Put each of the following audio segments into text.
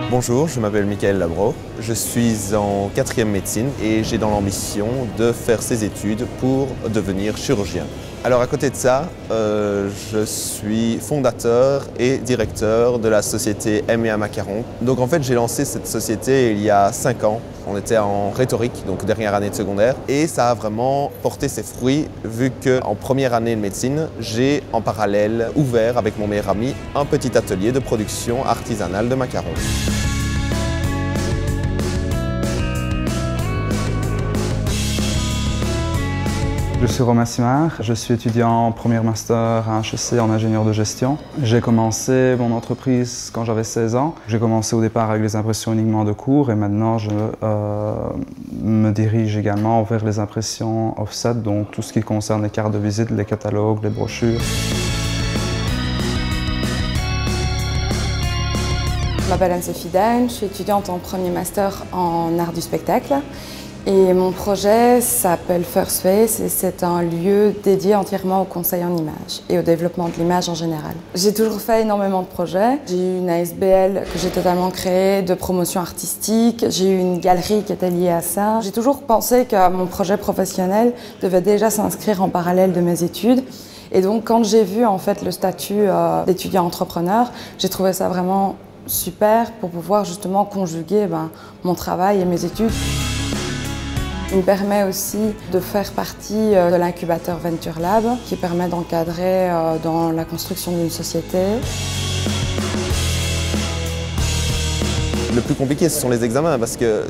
Bonjour, je m'appelle Michael Labro, je suis en 4e médecine et j'ai dans l'ambition de faire ces études pour devenir chirurgien. Alors à côté de ça, je suis fondateur et directeur de la société M&A Macaron. Donc en fait j'ai lancé cette société il y a 5 ans. On était en rhétorique, donc dernière année de secondaire, et ça a vraiment porté ses fruits vu qu'en première année de médecine, j'ai en parallèle ouvert avec mon meilleur ami un petit atelier de production artisanale de macarons. Je suis Romain Simard, je suis étudiant en première master à HEC en ingénieur de gestion. J'ai commencé mon entreprise quand j'avais 16 ans. J'ai commencé au départ avec les impressions uniquement de cours et maintenant je me dirige également vers les impressions offset, donc tout ce qui concerne les cartes de visite, les catalogues, les brochures. Je m'appelle Anne-Sophie Dagne, je suis étudiante en premier master en art du spectacle. Et mon projet s'appelle First Face et c'est un lieu dédié entièrement au conseil en images et au développement de l'image en général. J'ai toujours fait énormément de projets. J'ai eu une ASBL que j'ai totalement créée de promotion artistique. J'ai eu une galerie qui était liée à ça. J'ai toujours pensé que mon projet professionnel devait déjà s'inscrire en parallèle de mes études. Et donc quand j'ai vu en fait le statut d'étudiant entrepreneur, j'ai trouvé ça vraiment super pour pouvoir justement conjuguer mon travail et mes études. Il me permet aussi de faire partie de l'incubateur Venture Lab qui permet d'encadrer dans la construction d'une société. Le plus compliqué, ce sont les examens,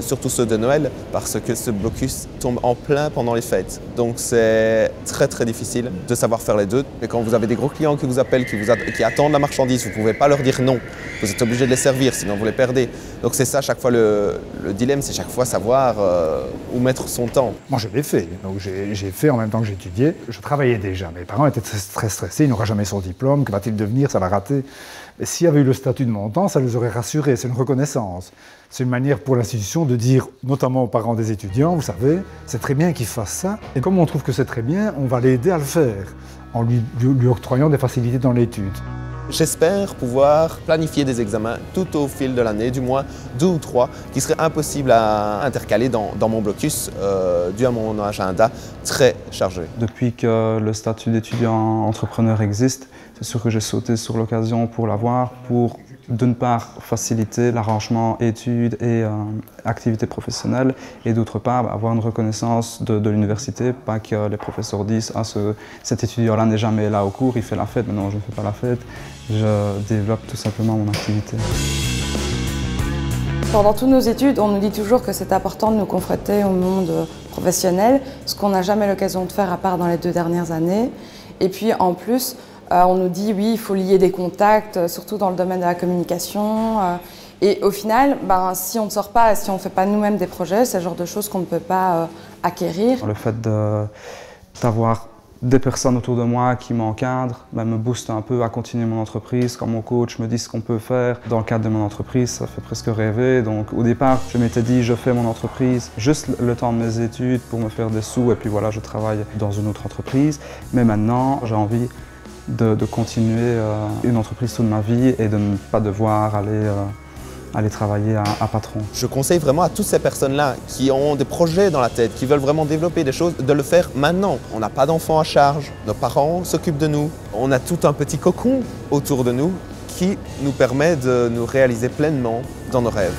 surtout ceux de Noël, parce que ce blocus tombe en plein pendant les fêtes. Donc c'est très difficile de savoir faire les deux. Et quand vous avez des gros clients qui vous appellent, qui attendent la marchandise, vous ne pouvez pas leur dire non. Vous êtes obligé de les servir, sinon vous les perdez. Donc c'est ça, chaque fois, le dilemme, c'est chaque fois savoir où mettre son temps. Moi je l'ai fait, donc j'ai fait en même temps que j'étudiais. Je travaillais déjà, mes parents étaient très stressés, il n'aura jamais son diplôme, que va-t-il devenir, ça va rater. Mais s'il y avait eu le statut de montant, ça les aurait rassurés, c'est une reconnaissance. C'est une manière pour l'institution de dire, notamment aux parents des étudiants, vous savez, c'est très bien qu'il fasse ça. Et comme on trouve que c'est très bien, on va l'aider à le faire, en lui octroyant des facilités dans l'étude. J'espère pouvoir planifier des examens tout au fil de l'année, du moins 2 ou 3, qui seraient impossibles à intercaler dans mon blocus, dû à mon agenda très chargé. Depuis que le statut d'étudiant entrepreneur existe, c'est sûr que j'ai sauté sur l'occasion pour l'avoir, pour d'une part faciliter l'arrangement études et activités professionnelles et d'autre part avoir une reconnaissance de l'université, pas que les professeurs disent ah, cet étudiant-là n'est jamais là au cours, il fait la fête, mais non, je ne fais pas la fête, je développe tout simplement mon activité. Pendant toutes nos études, on nous dit toujours que c'est important de nous confronter au monde professionnel, ce qu'on n'a jamais l'occasion de faire à part dans les 2 dernières années. Et puis en plus, on nous dit oui, il faut lier des contacts, surtout dans le domaine de la communication. Et au final, si on ne sort pas, si on ne fait pas nous-mêmes des projets, c'est le genre de choses qu'on ne peut pas acquérir. Le fait d'avoir des personnes autour de moi qui m'encadrent me booste un peu à continuer mon entreprise. Quand mon coach me dit ce qu'on peut faire dans le cadre de mon entreprise, ça fait presque rêver. Donc au départ, je m'étais dit je fais mon entreprise juste le temps de mes études pour me faire des sous et puis voilà, je travaille dans une autre entreprise. Mais maintenant, j'ai envie de continuer une entreprise toute ma vie et de ne pas devoir aller travailler à patron. Je conseille vraiment à toutes ces personnes-là qui ont des projets dans la tête, qui veulent vraiment développer des choses, de le faire maintenant. On n'a pas d'enfants à charge, nos parents s'occupent de nous. On a tout un petit cocon autour de nous qui nous permet de nous réaliser pleinement dans nos rêves.